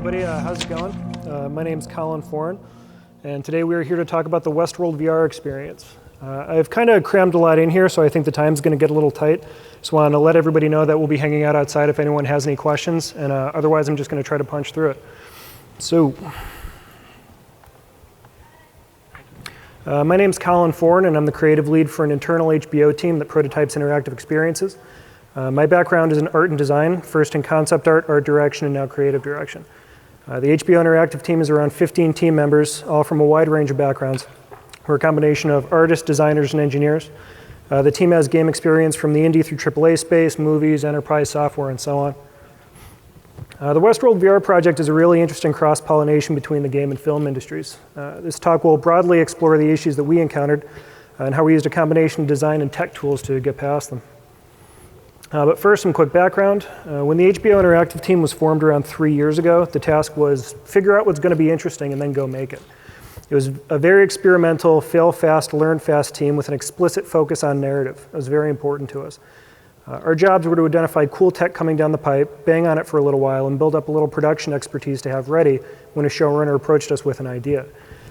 everybody. How's it going? My name's Colin Foran, and today we are here to talk about the Westworld VR experience. I've kind of crammed a lot in here, so I think the time's going to get a little tight. Just wanted to let everybody know that we'll be hanging out outside if anyone has any questions, and otherwise I'm just going to try to punch through it. So, my name's Colin Foran, and I'm the creative lead for an internal HBO team that prototypes interactive experiences. My background is in art and design, first in concept art, art direction, and now creative direction. The HBO Interactive team is around 15 team members, all from a wide range of backgrounds. We're a combination of artists, designers, and engineers. The team has game experience from the indie through AAA space, movies, enterprise software, and so on. The Westworld VR project is a really interesting cross-pollination between the game and film industries. This talk will broadly explore the issues that we encountered and how we used a combination of design and tech tools to get past them. But first, some quick background. When the HBO Interactive team was formed around 3 years ago, the task was figure out what's going to be interesting and then go make it. It was a very experimental, fail fast, learn fast team with an explicit focus on narrative. It was very important to us. Our jobs were to identify cool tech coming down the pipe, bang on it for a little while, and build up a little production expertise to have ready when a showrunner approached us with an idea.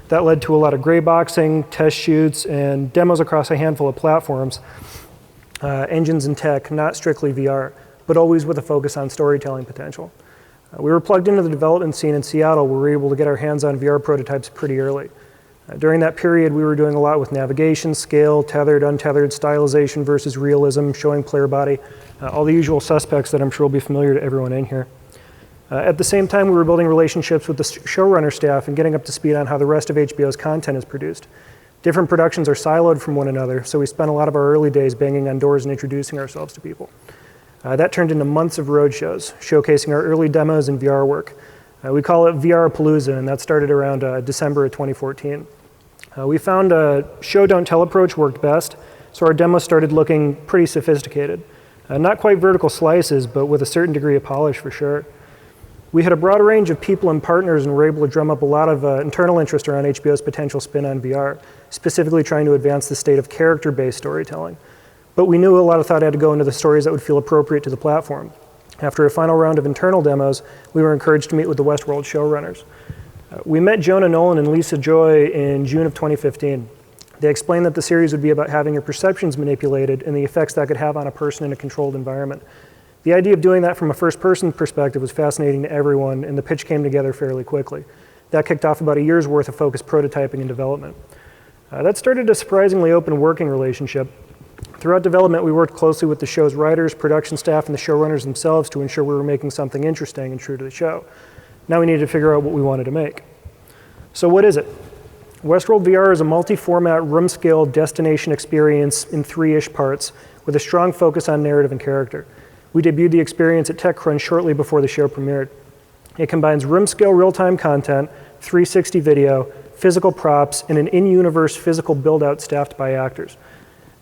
That led to a lot of gray boxing, test shoots, and demos across a handful of platforms. Engines and tech, not strictly VR, but always with a focus on storytelling potential. We were plugged into the development scene in Seattle where we were able to get our hands on VR prototypes pretty early. During that period, we were doing a lot with navigation, scale, tethered, untethered, stylization versus realism, showing player body, all the usual suspects that I'm sure will be familiar to everyone in here. At the same time, we were building relationships with the showrunner staff and getting up to speed on how the rest of HBO's content is produced. Different productions are siloed from one another, so we spent a lot of our early days banging on doors and introducing ourselves to people. That turned into months of road shows, showcasing our early demos and VR work. We call it VR-Palooza, and that started around December of 2014. We found a show don't tell approach worked best, so our demos started looking pretty sophisticated. Not quite vertical slices, but with a certain degree of polish for sure. We had a broad range of people and partners and were able to drum up a lot of internal interest around HBO's potential spin on VR, specifically trying to advance the state of character-based storytelling. But we knew a lot of thought had to go into the stories that would feel appropriate to the platform. After a final round of internal demos, we were encouraged to meet with the Westworld showrunners. We met Jonah Nolan and Lisa Joy in June of 2015. They explained that the series would be about having your perceptions manipulated and the effects that could have on a person in a controlled environment. The idea of doing that from a first-person perspective was fascinating to everyone, and the pitch came together fairly quickly. That kicked off about a year's worth of focused prototyping and development. That started a surprisingly open working relationship. Throughout development, we worked closely with the show's writers, production staff, and the showrunners themselves to ensure we were making something interesting and true to the show. Now we needed to figure out what we wanted to make. So what is it? Westworld VR is a multi-format, room-scale destination experience in 3-ish parts with a strong focus on narrative and character. We debuted the experience at TechCrunch shortly before the show premiered. It combines room-scale real-time content, 360 video, physical props, and an in-universe physical build-out staffed by actors.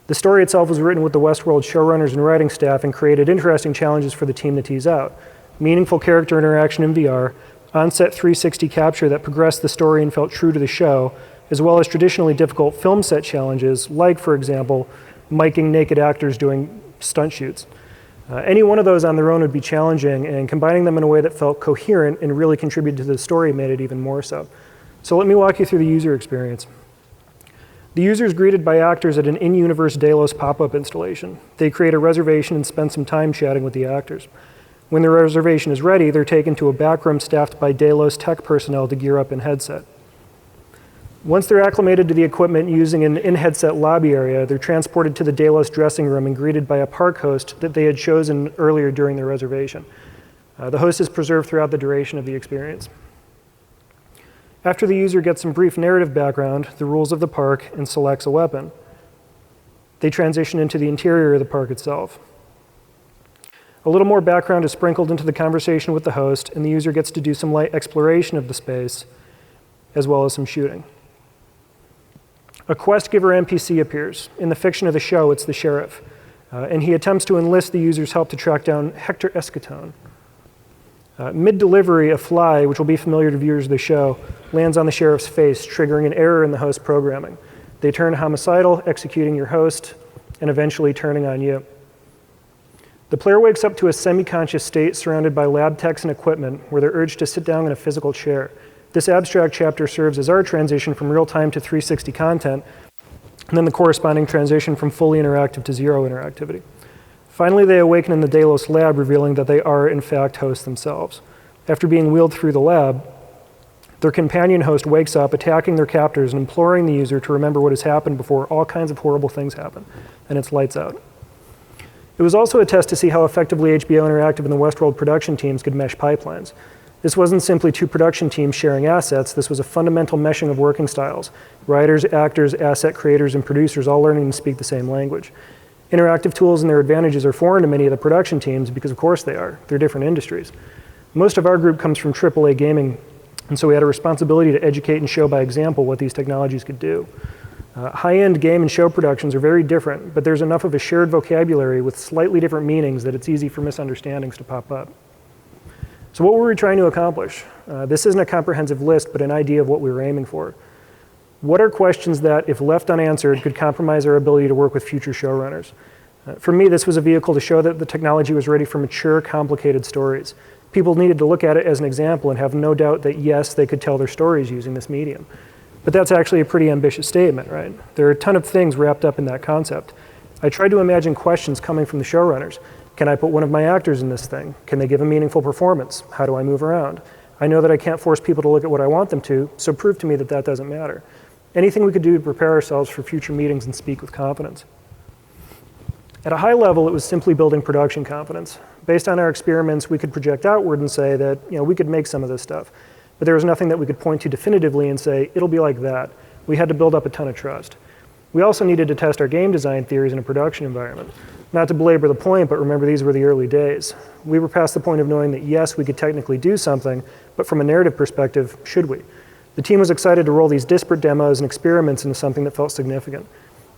The story itself was written with the Westworld showrunners and writing staff and created interesting challenges for the team to tease out. Meaningful character interaction in VR, on-set 360 capture that progressed the story and felt true to the show, as well as traditionally difficult film set challenges, like, for example, miking naked actors doing stunt shoots. Any one of those on their own would be challenging, and combining them in a way that felt coherent and really contributed to the story made it even more so. So let me walk you through the user experience. The user is greeted by actors at an in-universe Delos pop-up installation. They create a reservation and spend some time chatting with the actors. When their reservation is ready, they're taken to a back room staffed by Delos tech personnel to gear up in headset. Once they're acclimated to the equipment using an in-headset lobby area, they're transported to the Delos dressing room and greeted by a park host that they had chosen earlier during their reservation. The host is preserved throughout the duration of the experience. After the user gets some brief narrative background, the rules of the park, and selects a weapon, they transition into the interior of the park itself. A little more background is sprinkled into the conversation with the host, and the user gets to do some light exploration of the space, as well as some shooting. A quest giver NPC appears. In the fiction of the show, it's the sheriff, and he attempts to enlist the user's help to track down Hector Escatone. Mid-delivery, a fly, which will be familiar to viewers of the show, lands on the sheriff's face, triggering an error in the host programming. They turn homicidal, executing your host, and eventually turning on you. The player wakes up to a semi-conscious state surrounded by lab techs and equipment where they're urged to sit down in a physical chair. This abstract chapter serves as our transition from real-time to 360 content, and then the corresponding transition from fully interactive to zero interactivity. Finally, they awaken in the Delos lab, revealing that they are, in fact, hosts themselves. After being wheeled through the lab, their companion host wakes up, attacking their captors and imploring the user to remember what has happened before all kinds of horrible things happen, and it's lights out. It was also a test to see how effectively HBO Interactive and the Westworld production teams could mesh pipelines. This wasn't simply two production teams sharing assets, this was a fundamental meshing of working styles. Writers, actors, asset creators, and producers all learning to speak the same language. Interactive tools and their advantages are foreign to many of the production teams because of course they are. They're different industries. Most of our group comes from AAA gaming, and so we had a responsibility to educate and show by example what these technologies could do. High-end game and show productions are very different, but there's enough of a shared vocabulary with slightly different meanings that it's easy for misunderstandings to pop up. So what were we trying to accomplish? This isn't a comprehensive list, but an idea of what we were aiming for. What are questions that, if left unanswered, could compromise our ability to work with future showrunners? For me, this was a vehicle to show that the technology was ready for mature, complicated stories. People needed to look at it as an example and have no doubt that, yes, they could tell their stories using this medium. But that's actually a pretty ambitious statement, right? There are a ton of things wrapped up in that concept. I tried to imagine questions coming from the showrunners. Can I put one of my actors in this thing? Can they give a meaningful performance? How do I move around? I know that I can't force people to look at what I want them to, so prove to me that that doesn't matter. Anything we could do to prepare ourselves for future meetings and speak with confidence. At a high level, it was simply building production confidence. Based on our experiments, we could project outward and say that we could make some of this stuff. But there was nothing that we could point to definitively and say, it'll be like that. We had to build up a ton of trust. We also needed to test our game design theories in a production environment. Not to belabor the point, but remember these were the early days. We were past the point of knowing that yes, we could technically do something, but from a narrative perspective, should we? The team was excited to roll these disparate demos and experiments into something that felt significant.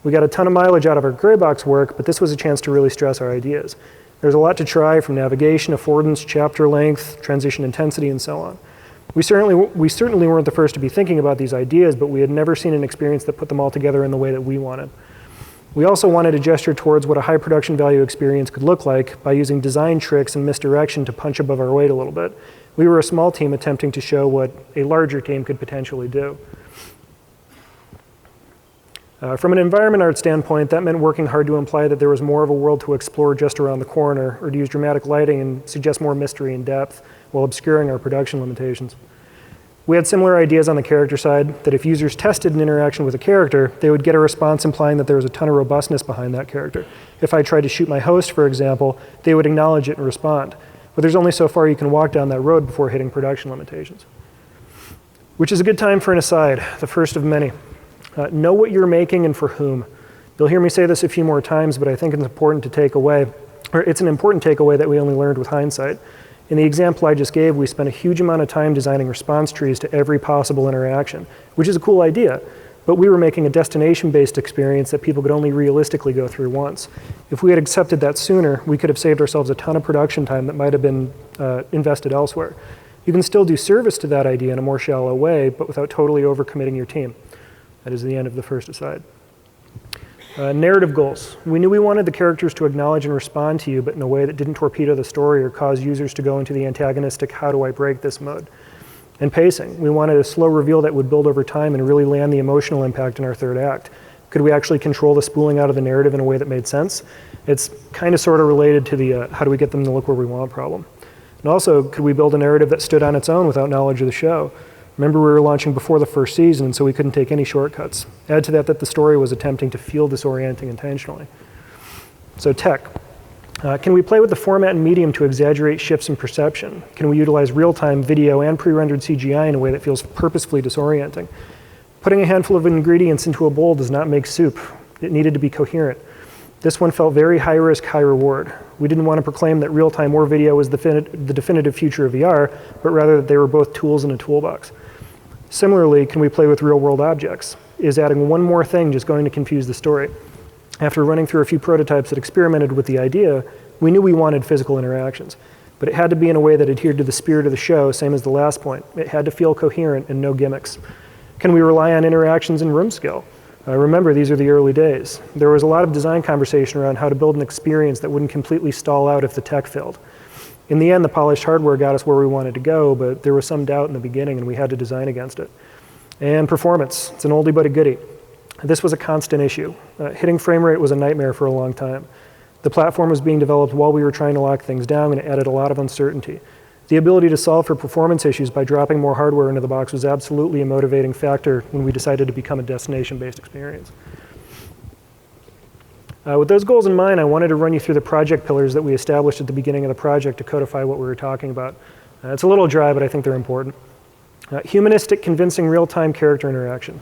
We got a ton of mileage out of our gray box work, but this was a chance to really stress our ideas. There's a lot to try, from navigation, affordance, chapter length, transition intensity, and so on. We certainly weren't the first to be thinking about these ideas, but we had never seen an experience that put them all together in the way that we wanted. We also wanted to gesture towards what a high production value experience could look like by using design tricks and misdirection to punch above our weight a little bit. We were a small team attempting to show what a larger team could potentially do. From an environment art standpoint, that meant working hard to imply that there was more of a world to explore just around the corner, or to use dramatic lighting and suggest more mystery and depth while obscuring our production limitations. We had similar ideas on the character side, that if users tested an interaction with a character, they would get a response implying that there was a ton of robustness behind that character. If I tried to shoot my host, for example, they would acknowledge it and respond. But there's only so far you can walk down that road before hitting production limitations. Which is a good time for an aside, the first of many. Know what you're making and for whom. You'll hear me say this a few more times, but I think it's important to take away, or it's an important takeaway that we only learned with hindsight. In the example I just gave, we spent a huge amount of time designing response trees to every possible interaction, which is a cool idea, but we were making a destination-based experience that people could only realistically go through once. If we had accepted that sooner, we could have saved ourselves a ton of production time that might have been invested elsewhere. You can still do service to that idea in a more shallow way, but without totally overcommitting your team. That is the end of the first aside. Narrative goals. We knew we wanted the characters to acknowledge and respond to you, but in a way that didn't torpedo the story or cause users to go into the antagonistic, how do I break this mode? And pacing. We wanted a slow reveal that would build over time and really land the emotional impact in our third act. Could we actually control the spooling out of the narrative in a way that made sense? It's kind of sort of related to the how do we get them to look where we want problem. And also, could we build a narrative that stood on its own without knowledge of the show? Remember, we were launching before the first season, so we couldn't take any shortcuts. Add to that the story was attempting to feel disorienting intentionally. So tech. Can we play with the format and medium to exaggerate shifts in perception? Can we utilize real-time video and pre-rendered CGI in a way that feels purposefully disorienting? Putting a handful of ingredients into a bowl does not make soup. It needed to be coherent. This one felt very high risk, high reward. We didn't want to proclaim that real-time or video was the definitive future of VR, but rather that they were both tools in a toolbox. Similarly, can we play with real-world objects? Is adding one more thing just going to confuse the story? After running through a few prototypes that experimented with the idea, we knew we wanted physical interactions, but it had to be in a way that adhered to the spirit of the show, same as the last point. It had to feel coherent and no gimmicks. Can we rely on interactions in room scale? Remember, these are the early days. There was a lot of design conversation around how to build an experience that wouldn't completely stall out if the tech failed. In the end, the polished hardware got us where we wanted to go, but there was some doubt in the beginning, and we had to design against it. And performance, it's an oldie but a goodie. This was a constant issue. Hitting frame rate was a nightmare for a long time. The platform was being developed while we were trying to lock things down, and it added a lot of uncertainty. The ability to solve for performance issues by dropping more hardware into the box was absolutely a motivating factor when we decided to become a destination-based experience. With those goals in mind, I wanted to run you through the project pillars that we established at the beginning of the project to codify what we were talking about. It's a little dry, but I think they're important. Humanistic, convincing real-time character interaction.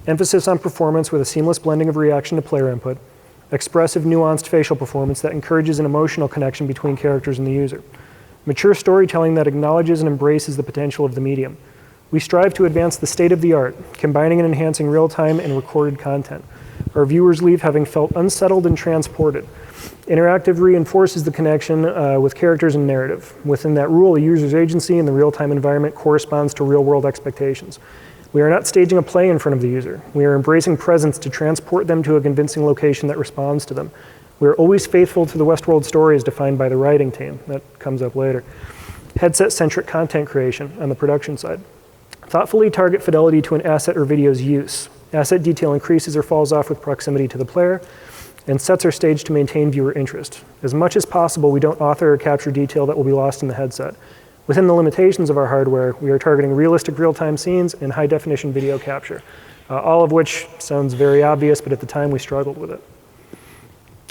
Emphasis on performance with a seamless blending of reaction to player input. Expressive, nuanced facial performance that encourages an emotional connection between characters and the user. Mature storytelling that acknowledges and embraces the potential of the medium. We strive to advance the state of the art, combining and enhancing real-time and recorded content. Our viewers leave having felt unsettled and transported. Interactive reinforces the connection with characters and narrative. Within that rule, a user's agency in the real-time environment corresponds to real-world expectations. We are not staging a play in front of the user. We are embracing presence to transport them to a convincing location that responds to them. We are always faithful to the Westworld story as defined by the writing team. That comes up later. Headset-centric content creation on the production side. Thoughtfully target fidelity to an asset or video's use. Asset detail increases or falls off with proximity to the player, and sets are staged to maintain viewer interest. As much as possible, we don't author or capture detail that will be lost in the headset. Within the limitations of our hardware, we are targeting realistic real-time scenes and high-definition video capture, all of which sounds very obvious, but at the time we struggled with it.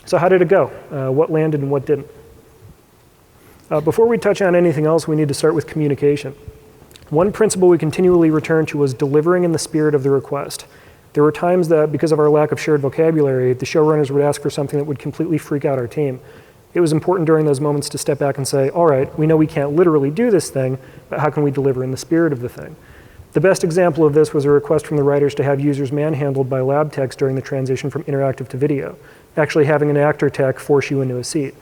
So how did it go? What landed and what didn't? Before we touch on anything else, we need to start with communication. One principle we continually returned to was delivering in the spirit of the request. There were times that, because of our lack of shared vocabulary, the showrunners would ask for something that would completely freak out our team. It was important during those moments to step back and say, all right, we know we can't literally do this thing, but how can we deliver in the spirit of the thing? The best example of this was a request from the writers to have users manhandled by lab techs during the transition from interactive to video, actually having an actor tech force you into a seat.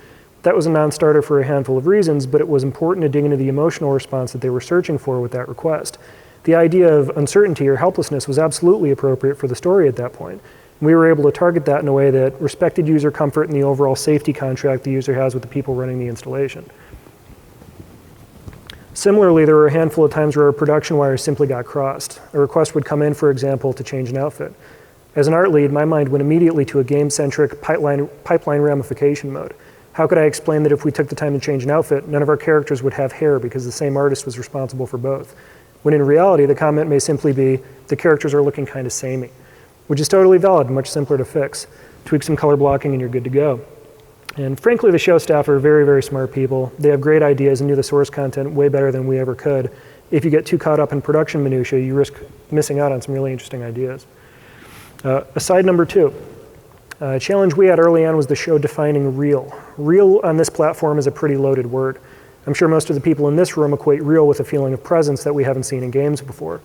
That was a non-starter for a handful of reasons, but it was important to dig into the emotional response that they were searching for with that request. The idea of uncertainty or helplessness was absolutely appropriate for the story at that point. We were able to target that in a way that respected user comfort and the overall safety contract the user has with the people running the installation. Similarly, there were a handful of times where our production wires simply got crossed. A request would come in, for example, to change an outfit. As an art lead, my mind went immediately to a game-centric pipeline ramification mode. How could I explain that if we took the time to change an outfit, none of our characters would have hair because the same artist was responsible for both? When in reality, the comment may simply be, the characters are looking kind of samey, which is totally valid and much simpler to fix. Tweak some color blocking and you're good to go. And frankly, the show staff are very, very smart people. They have great ideas and knew the source content way better than we ever could. If you get too caught up in production minutia, you risk missing out on some really interesting ideas. Aside number two, a challenge we had early on was the show defining real. Real on this platform is a pretty loaded word. I'm sure most of the people in this room equate real with a feeling of presence that we haven't seen in games before.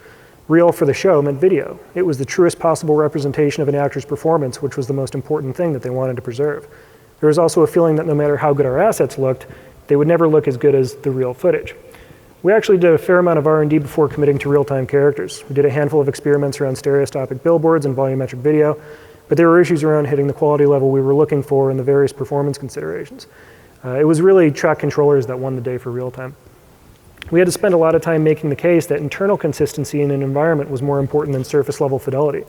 Real for the show meant video. It was the truest possible representation of an actor's performance, which was the most important thing that they wanted to preserve. There was also a feeling that no matter how good our assets looked, they would never look as good as the real footage. We actually did a fair amount of R&D before committing to real-time characters. We did a handful of experiments around stereoscopic billboards and volumetric video, but there were issues around hitting the quality level we were looking for and the various performance considerations. It was really track controllers that won the day for real-time. We had to spend a lot of time making the case that internal consistency in an environment was more important than surface-level fidelity.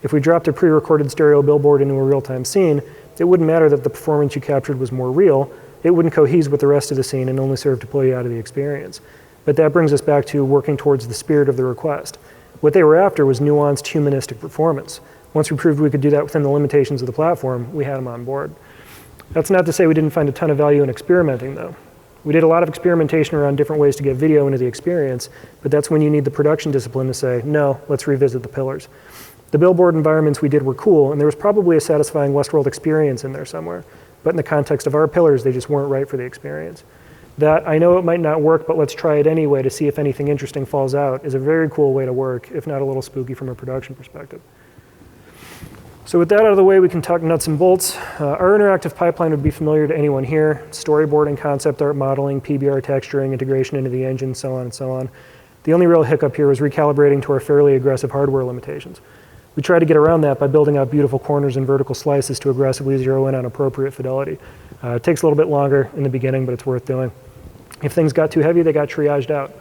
If we dropped a pre-recorded stereo billboard into a real-time scene, it wouldn't matter that the performance you captured was more real. It wouldn't cohese with the rest of the scene and only serve to pull you out of the experience. But that brings us back to working towards the spirit of the request. What they were after was nuanced humanistic performance. Once we proved we could do that within the limitations of the platform, we had them on board. That's not to say we didn't find a ton of value in experimenting, though. We did a lot of experimentation around different ways to get video into the experience, but that's when you need the production discipline to say, no, let's revisit the pillars. The billboard environments we did were cool, and there was probably a satisfying Westworld experience in there somewhere. But in the context of our pillars, they just weren't right for the experience. That, I know it might not work, but let's try it anyway to see if anything interesting falls out, is a very cool way to work, if not a little spooky from a production perspective. So with that out of the way, we can talk nuts and bolts. Our interactive pipeline would be familiar to anyone here. Storyboarding, concept art modeling, PBR texturing, integration into the engine, so on and so on. The only real hiccup here was recalibrating to our fairly aggressive hardware limitations. We try to get around that by building out beautiful corners and vertical slices to aggressively zero in on appropriate fidelity. It takes a little bit longer in the beginning, but it's worth doing. If things got too heavy, they got triaged out.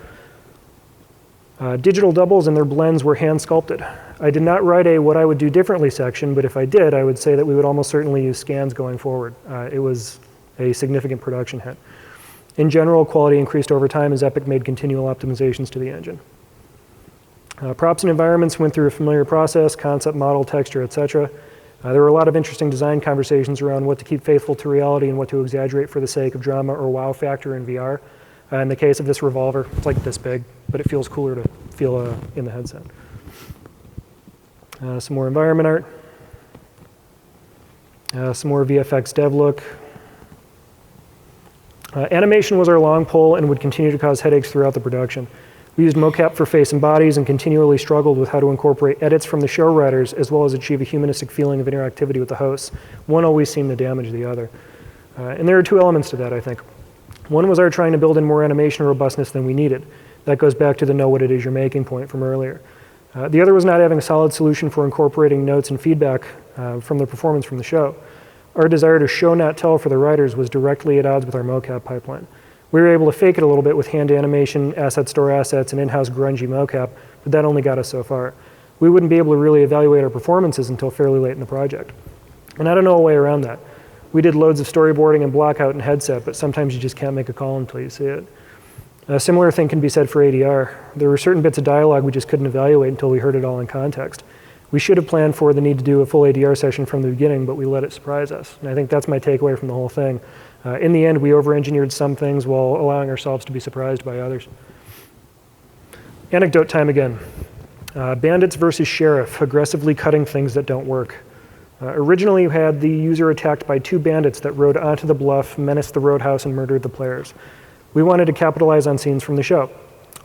Digital doubles and their blends were hand sculpted. I did not write a what I would do differently section, but if I did, I would say that we would almost certainly use scans going forward. It was a significant production hit. In general, quality increased over time as Epic made continual optimizations to the engine. Props and environments went through a familiar process, concept, model, texture, etc. There were a lot of interesting design conversations around what to keep faithful to reality and what to exaggerate for the sake of drama or wow factor in VR. In the case of this revolver, it's like this big, but it feels cooler to feel in the headset. Some more environment art. Some more VFX dev look. Animation was our long pole and would continue to cause headaches throughout the production. We used mocap for face and bodies and continually struggled with how to incorporate edits from the show writers as well as achieve a humanistic feeling of interactivity with the hosts. One always seemed to damage the other. And there are two elements to that, I think. One was our trying to build in more animation robustness than we needed. That goes back to the know what it is you're making point from earlier. The other was not having a solid solution for incorporating notes and feedback from the performance from the show. Our desire to show not tell for the writers was directly at odds with our mocap pipeline. We were able to fake it a little bit with hand animation, asset store assets, and in-house grungy mocap, but that only got us so far. We wouldn't be able to really evaluate our performances until fairly late in the project. And I don't know a way around that. We did loads of storyboarding and blockout and headset, but sometimes you just can't make a call until you see it. A similar thing can be said for ADR. There were certain bits of dialogue we just couldn't evaluate until we heard it all in context. We should have planned for the need to do a full ADR session from the beginning, but we let it surprise us. And I think that's my takeaway from the whole thing. In the end, we over-engineered some things while allowing ourselves to be surprised by others. Anecdote time again. Bandits versus sheriff, aggressively cutting things that don't work. Originally, you had the user attacked by two bandits that rode onto the bluff, menaced the roadhouse, and murdered the players. We wanted to capitalize on scenes from the show.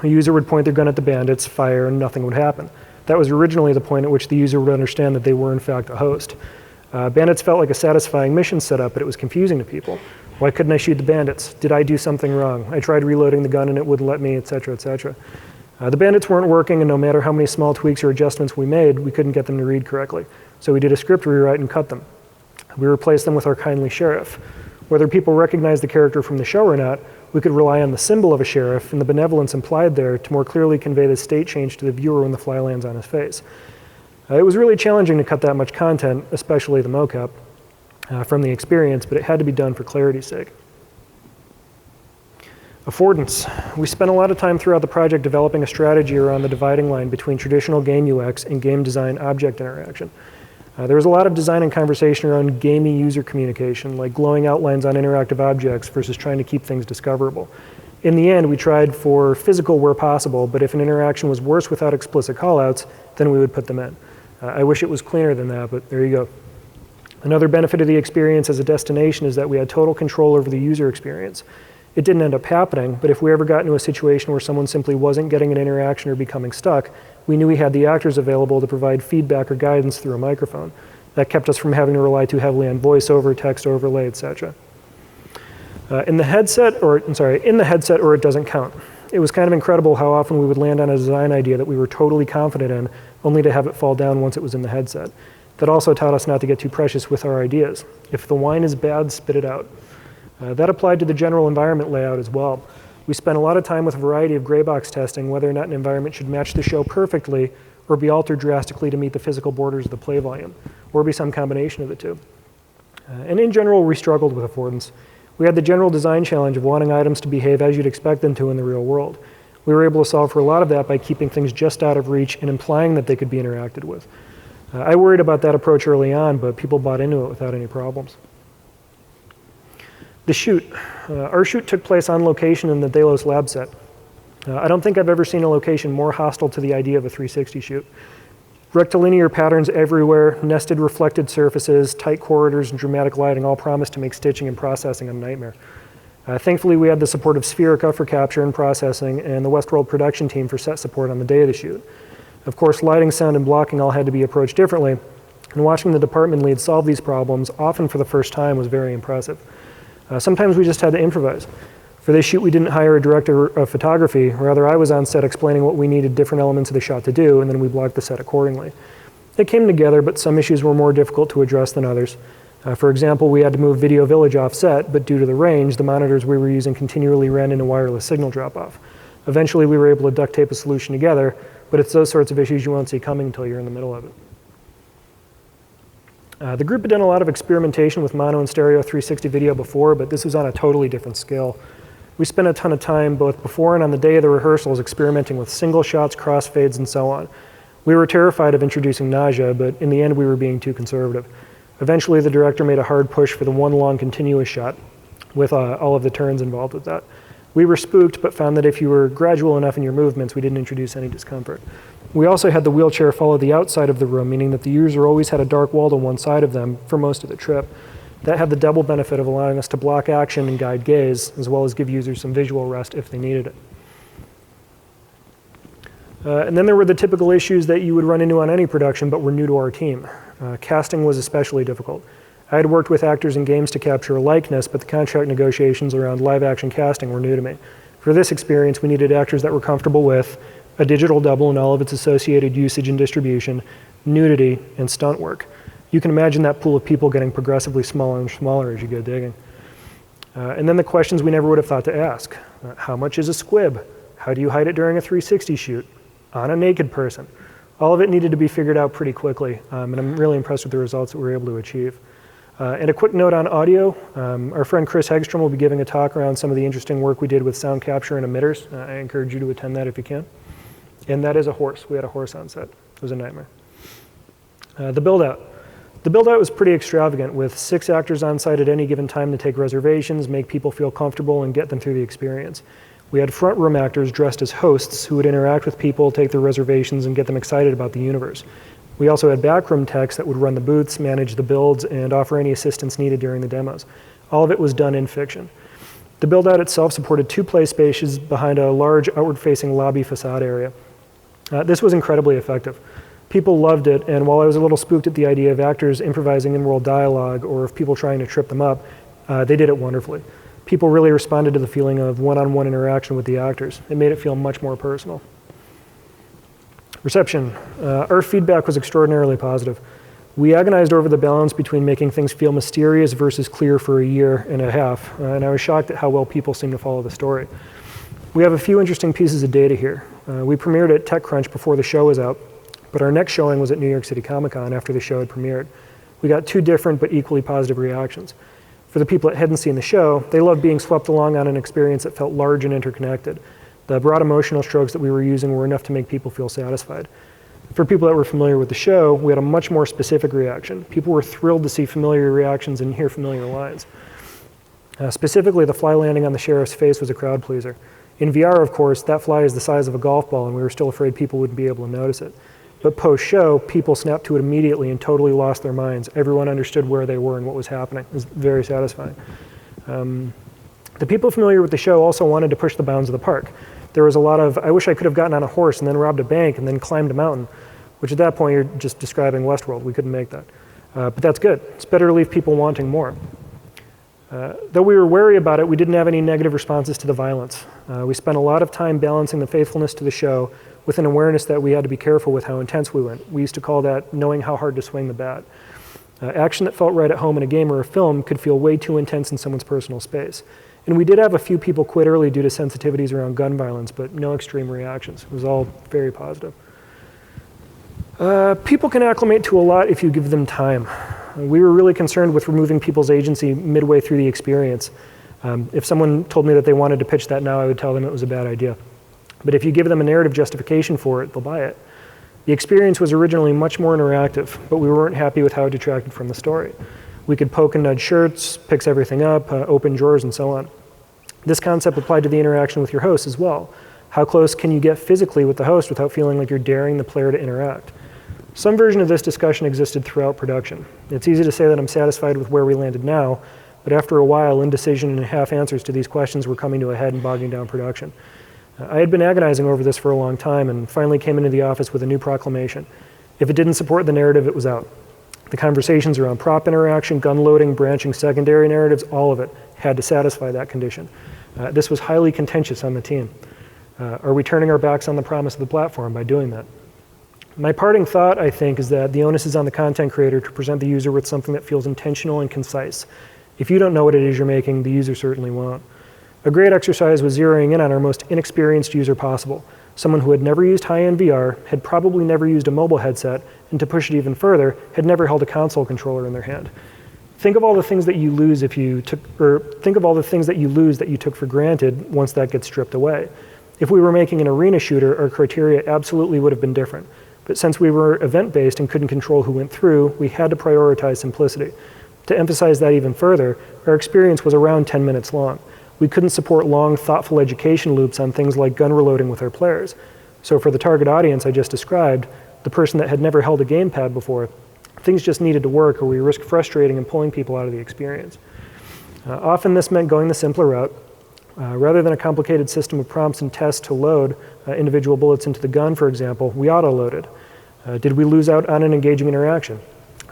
A user would point their gun at the bandits, fire, and nothing would happen. That was originally the point at which the user would understand that they were in fact a host. Bandits felt like a satisfying mission setup, but it was confusing to people. Why couldn't I shoot the bandits? Did I do something wrong? I tried reloading the gun and it wouldn't let me, etc., etc. The bandits weren't working, and no matter how many small tweaks or adjustments we made, we couldn't get them to read correctly. So we did a script rewrite and cut them. We replaced them with our kindly sheriff. Whether people recognize the character from the show or not, we could rely on the symbol of a sheriff and the benevolence implied there to more clearly convey the state change to the viewer when the fly lands on his face. It was really challenging to cut that much content, especially the mocap, from the experience, but it had to be done for clarity's sake. Affordance. We spent a lot of time throughout the project developing a strategy around the dividing line between traditional game UX and game design object interaction. There was a lot of design and conversation around gamey user communication, like glowing outlines on interactive objects versus trying to keep things discoverable. In the end, we tried for physical where possible, but if an interaction was worse without explicit callouts, then we would put them in. I wish it was cleaner than that, but there you go. Another benefit of the experience as a destination is that we had total control over the user experience. It didn't end up happening, but if we ever got into a situation where someone simply wasn't getting an interaction or becoming stuck, we knew we had the actors available to provide feedback or guidance through a microphone. That kept us from having to rely too heavily on voiceover, text overlay, etc. In the headset, or it doesn't count. It was kind of incredible how often we would land on a design idea that we were totally confident in, only to have it fall down once it was in the headset. That also taught us not to get too precious with our ideas. If the wine is bad, spit it out. That applied to the general environment layout as well. We spent a lot of time with a variety of gray box testing whether or not an environment should match the show perfectly or be altered drastically to meet the physical borders of the play volume, or be some combination of the two. And in general, we struggled with affordance. We had the general design challenge of wanting items to behave as you'd expect them to in the real world. We were able to solve for a lot of that by keeping things just out of reach and implying that they could be interacted with. I worried about that approach early on, but people bought into it without any problems. The shoot. Our shoot took place on location in the Delos lab set. I don't think I've ever seen a location more hostile to the idea of a 360 shoot. Rectilinear patterns everywhere, nested reflected surfaces, tight corridors, and dramatic lighting all promised to make stitching and processing a nightmare. Thankfully, we had the support of Spherica for capture and processing and the Westworld production team for set support on the day of the shoot. Of course, lighting, sound, and blocking all had to be approached differently, and watching the department lead solve these problems, often for the first time, was very impressive. Sometimes we just had to improvise. For this shoot, we didn't hire a director of photography. Rather, I was on set explaining what we needed different elements of the shot to do, and then we blocked the set accordingly. It came together, but some issues were more difficult to address than others. For example, we had to move Video Village offset, but due to the range, the monitors we were using continually ran into wireless signal drop-off. Eventually, we were able to duct tape a solution together, but it's those sorts of issues you won't see coming until you're in the middle of it. The group had done a lot of experimentation with mono and stereo 360 video before, but this was on a totally different scale. We spent a ton of time, both before and on the day of the rehearsals, experimenting with single shots, crossfades, and so on. We were terrified of introducing nausea, but in the end, we were being too conservative. Eventually, the director made a hard push for the one long continuous shot, with all of the turns involved with that. We were spooked, but found that if you were gradual enough in your movements, we didn't introduce any discomfort. We also had the wheelchair follow the outside of the room, meaning that the user always had a dark wall to one side of them for most of the trip. That had the double benefit of allowing us to block action and guide gaze, as well as give users some visual rest if they needed it. And then there were the typical issues that you would run into on any production, but were new to our team. Casting was especially difficult. I had worked with actors in games to capture a likeness, but the contract negotiations around live action casting were new to me. For this experience, we needed actors that were comfortable with a digital double and all of its associated usage and distribution, nudity, and stunt work. You can imagine that pool of people getting progressively smaller and smaller as you go digging. And then the questions we never would have thought to ask. How much is a squib? How do you hide it during a 360 shoot? On a naked person? All of it needed to be figured out pretty quickly, and I'm really impressed with the results that we were able to achieve. And a quick note on audio, our friend Chris Hegstrom will be giving a talk around some of the interesting work we did with sound capture and emitters. I encourage you to attend that if you can. And that is a horse. We had a horse on set. It was a nightmare. The build-out. The build-out was pretty extravagant, with 6 actors on site at any given time to take reservations, make people feel comfortable, and get them through the experience. We had front room actors dressed as hosts who would interact with people, take their reservations, and get them excited about the universe. We also had backroom techs that would run the booths, manage the builds, and offer any assistance needed during the demos. All of it was done in fiction. The build-out itself supported 2 play spaces behind a large outward-facing lobby facade area. This was incredibly effective. People loved it, and while I was a little spooked at the idea of actors improvising in-world dialogue or of people trying to trip them up, they did it wonderfully. People really responded to the feeling of one-on-one interaction with the actors. It made it feel much more personal. Reception. Our feedback was extraordinarily positive. We agonized over the balance between making things feel mysterious versus clear for a year and a half, and I was shocked at how well people seemed to follow the story. We have a few interesting pieces of data here. We premiered at TechCrunch before the show was out, but our next showing was at New York City Comic Con after the show had premiered. We got 2 different but equally positive reactions. For the people that hadn't seen the show, they loved being swept along on an experience that felt large and interconnected. The broad emotional strokes that we were using were enough to make people feel satisfied. For people that were familiar with the show, we had a much more specific reaction. People were thrilled to see familiar reactions and hear familiar lines. Specifically, the fly landing on the sheriff's face was a crowd pleaser. In VR, of course, that fly is the size of a golf ball, and we were still afraid people wouldn't be able to notice it. But post-show, people snapped to it immediately and totally lost their minds. Everyone understood where they were and what was happening. It was very satisfying. The people familiar with the show also wanted to push the bounds of the park. There was a lot of, I wish I could have gotten on a horse and then robbed a bank and then climbed a mountain, which at that point you're just describing Westworld. We couldn't make that. But that's good. It's better to leave people wanting more. Though we were wary about it, we didn't have any negative responses to the violence. We spent a lot of time balancing the faithfulness to the show with an awareness that we had to be careful with how intense we went. We used to call that knowing how hard to swing the bat. Action that felt right at home in a game or a film could feel way too intense in someone's personal space. And we did have a few people quit early due to sensitivities around gun violence, but no extreme reactions. It was all very positive. People can acclimate to a lot if you give them time. We were really concerned with removing people's agency midway through the experience. If someone told me that they wanted to pitch that now, I would tell them it was a bad idea. But if you give them a narrative justification for it, they'll buy it. The experience was originally much more interactive, but we weren't happy with how it detracted from the story. We could poke and nudge shirts, fix everything up, open drawers, and so on. This concept applied to the interaction with your host as well. How close can you get physically with the host without feeling like you're daring the player to interact? Some version of this discussion existed throughout production. It's easy to say that I'm satisfied with where we landed now, but after a while, indecision and half answers to these questions were coming to a head and bogging down production. I had been agonizing over this for a long time and finally came into the office with a new proclamation. If it didn't support the narrative, it was out. The conversations around prop interaction, gun loading, branching secondary narratives, all of it had to satisfy that condition. This was highly contentious on the team. Are we turning our backs on the promise of the platform by doing that? My parting thought, I think, is that the onus is on the content creator to present the user with something that feels intentional and concise. If you don't know what it is you're making, the user certainly won't. A great exercise was zeroing in on our most inexperienced user possible, someone who had never used high-end VR, had probably never used a mobile headset, and to push it even further, had never held a console controller in their hand. Think of all the things that you lose if you took, or think of all the things that you lose that you took for granted once that gets stripped away. If we were making an arena shooter, our criteria absolutely would have been different. But since we were event-based and couldn't control who went through, we had to prioritize simplicity. To emphasize that even further, our experience was around 10 minutes long. We couldn't support long, thoughtful education loops on things like gun reloading with our players. So for the target audience I just described, the person that had never held a gamepad before, things just needed to work or we risked frustrating and pulling people out of the experience. Often this meant going the simpler route. Rather than a complicated system of prompts and tests to load individual bullets into the gun, for example, we auto-loaded. Did we lose out on an engaging interaction?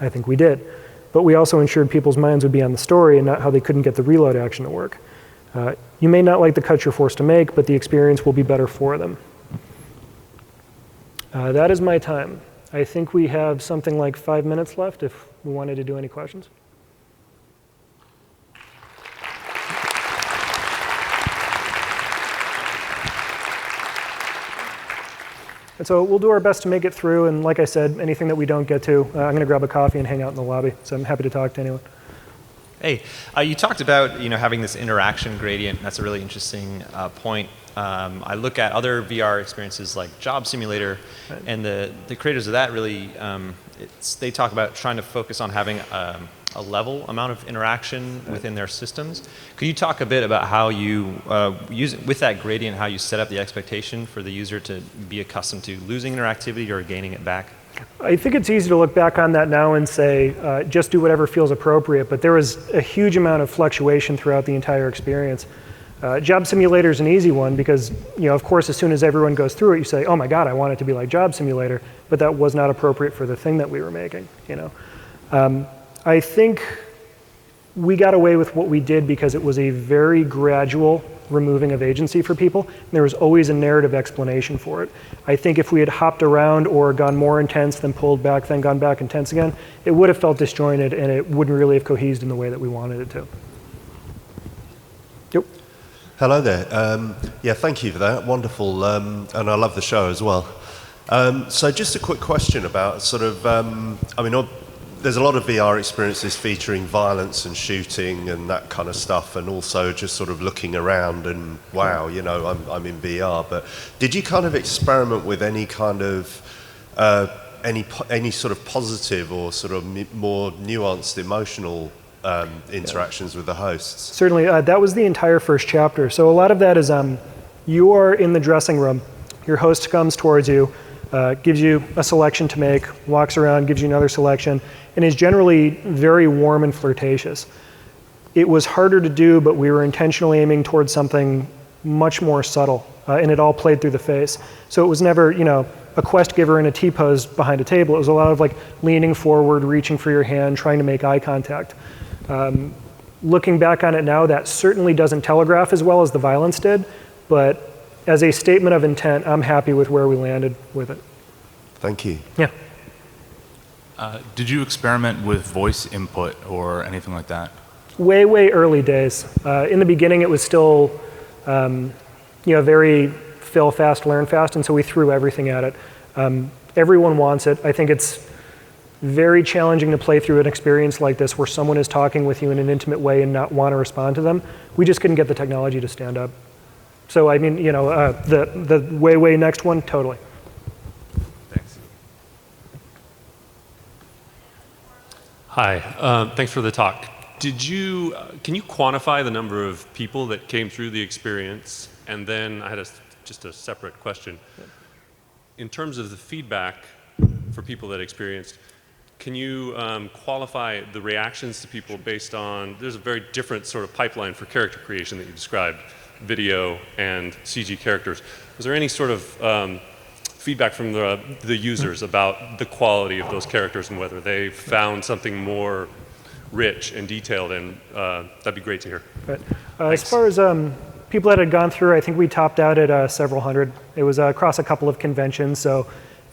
I think we did. But we also ensured people's minds would be on the story and not how they couldn't get the reload action to work. You may not like the cuts you're forced to make, but the experience will be better for them. That is my time. I think we have something like 5 minutes left if we wanted to do any questions. And so we'll do our best to make it through, and like I said, anything that we don't get to, I'm going to grab a coffee and hang out in the lobby, so I'm happy to talk to anyone. Hey, you talked about having this interaction gradient. That's a really interesting point. I look at other VR experiences like Job Simulator, and the creators of that really, they talk about trying to focus on having a level amount of interaction within their systems. Could you talk a bit about how you use with that gradient, how you set up the expectation for the user to be accustomed to losing interactivity or gaining it back? I think it's easy to look back on that now and say, just do whatever feels appropriate, but there was a huge amount of fluctuation throughout the entire experience. Job Simulator is an easy one because, of course, as soon as everyone goes through it, you say, oh my God, I want it to be like Job Simulator, but that was not appropriate for the thing that we were making, I think we got away with what we did because it was a very gradual removing of agency for people. And there was always a narrative explanation for it. I think if we had hopped around or gone more intense, then pulled back, then gone back intense again, it would have felt disjointed and it wouldn't really have cohesed in the way that we wanted it to. Yep. Hello there. Yeah, thank you for that. Wonderful. And I love the show as well. So just a quick question about sort of, there's a lot of VR experiences featuring violence and shooting and that kind of stuff, and also just sort of looking around and wow, I'm in VR. But did you kind of experiment with any kind of any sort of positive or sort of more nuanced emotional interactions with the hosts? Certainly, that was the entire first chapter. So a lot of that is you are in the dressing room, your host comes towards you, gives you a selection to make, walks around, gives you another selection, and is generally very warm and flirtatious. It was harder to do, but we were intentionally aiming towards something much more subtle, and it all played through the face. So it was never, a quest giver in a T-pose behind a table. It was a lot of like leaning forward, reaching for your hand, trying to make eye contact. Looking back on it now, that certainly doesn't telegraph as well as the violence did, but as a statement of intent, I'm happy with where we landed with it. Thank you. Yeah. Did you experiment with voice input or anything like that? Way, way early days. In the beginning, it was still, very fill fast, learn fast, and so we threw everything at it. Everyone wants it. I think it's very challenging to play through an experience like this where someone is talking with you in an intimate way and not want to respond to them. We just couldn't get the technology to stand up. So I mean, the way, way next one, totally. Thanks. Hi, thanks for the talk. Can you quantify the number of people that came through the experience? And then I had just a separate question. In terms of the feedback for people that experienced, can you qualify the reactions to people based on, there's a very different sort of pipeline for character creation that you described, video and CG characters. Was there any sort of feedback from the users about the quality of those characters and whether they found something more rich and detailed? And that'd be great to hear. Right. As far as people that had gone through, I think we topped out at several hundred. It was across a couple of conventions, so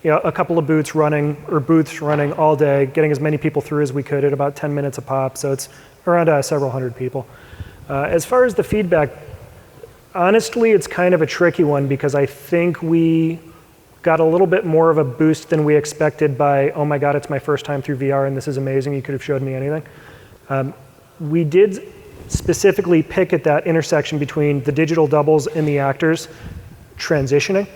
a couple of booths running all day, getting as many people through as we could at about 10 minutes a pop. So it's around several hundred people. As far as the feedback, honestly, it's kind of a tricky one because I think we got a little bit more of a boost than we expected by, oh my God, it's my first time through VR and this is amazing, you could have showed me anything. We did specifically pick at that intersection between the digital doubles and the actors transitioning.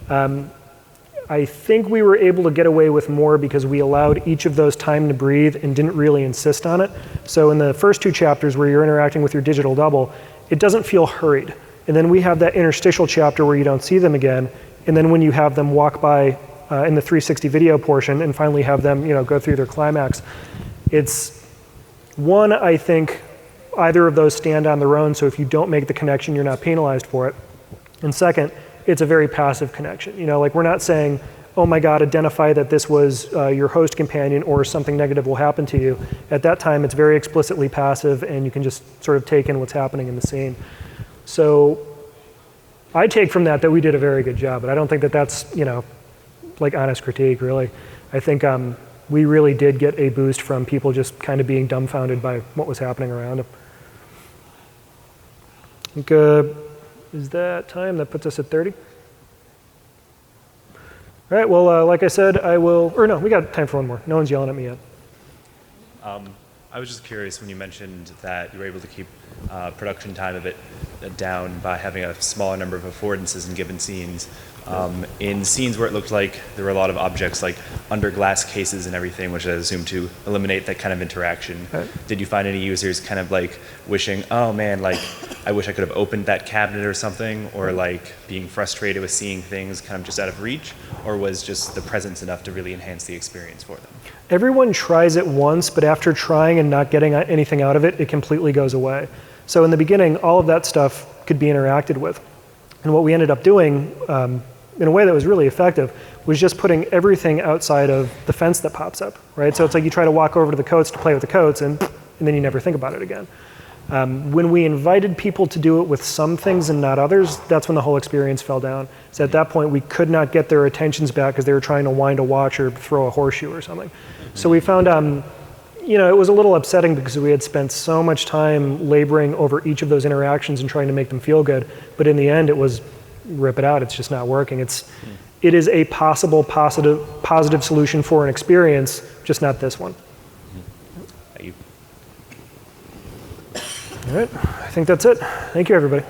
I think we were able to get away with more because we allowed each of those time to breathe and didn't really insist on it. So in the first 2 chapters where you're interacting with your digital double, it doesn't feel hurried. And then we have that interstitial chapter where you don't see them again. And then when you have them walk by in the 360 video portion and finally have them go through their climax, it's one, I think either of those stand on their own. So if you don't make the connection, you're not penalized for it. And second, it's a very passive connection. Like we're not saying, oh my God, identify that this was your host companion or something negative will happen to you. At that time, it's very explicitly passive and you can just sort of take in what's happening in the scene. So I take from that we did a very good job, but I don't think that that's, like honest critique really. I think we really did get a boost from people just kind of being dumbfounded by what was happening around them. I think, is that time? That puts us at 30. All right, well, like I said, we got time for one more. No one's yelling at me yet. I was just curious when you mentioned that you were able to keep production time a bit down by having a smaller number of affordances in given scenes. In scenes where it looked like there were a lot of objects like under glass cases and everything, which I assume to eliminate that kind of interaction, did you find any users kind of like wishing, oh man, like I wish I could have opened that cabinet or something, or like being frustrated with seeing things kind of just out of reach, or was just the presence enough to really enhance the experience for them? Everyone tries it once, but after trying and not getting anything out of it, it completely goes away. So in the beginning, all of that stuff could be interacted with. And what we ended up doing, in a way that was really effective, was just putting everything outside of the fence that pops up, right? So it's like you try to walk over to the coats to play with the coats, and then you never think about it again. When we invited people to do it with some things and not others, that's when the whole experience fell down. So at that point, we could not get their attentions back because they were trying to wind a watch or throw a horseshoe or something. So we found, it was a little upsetting because we had spent so much time laboring over each of those interactions and trying to make them feel good. But in the end, it was rip it out. It's just not working. It is a possible positive solution for an experience, just not this one. Thank you. All right, I think that's it. Thank you, everybody.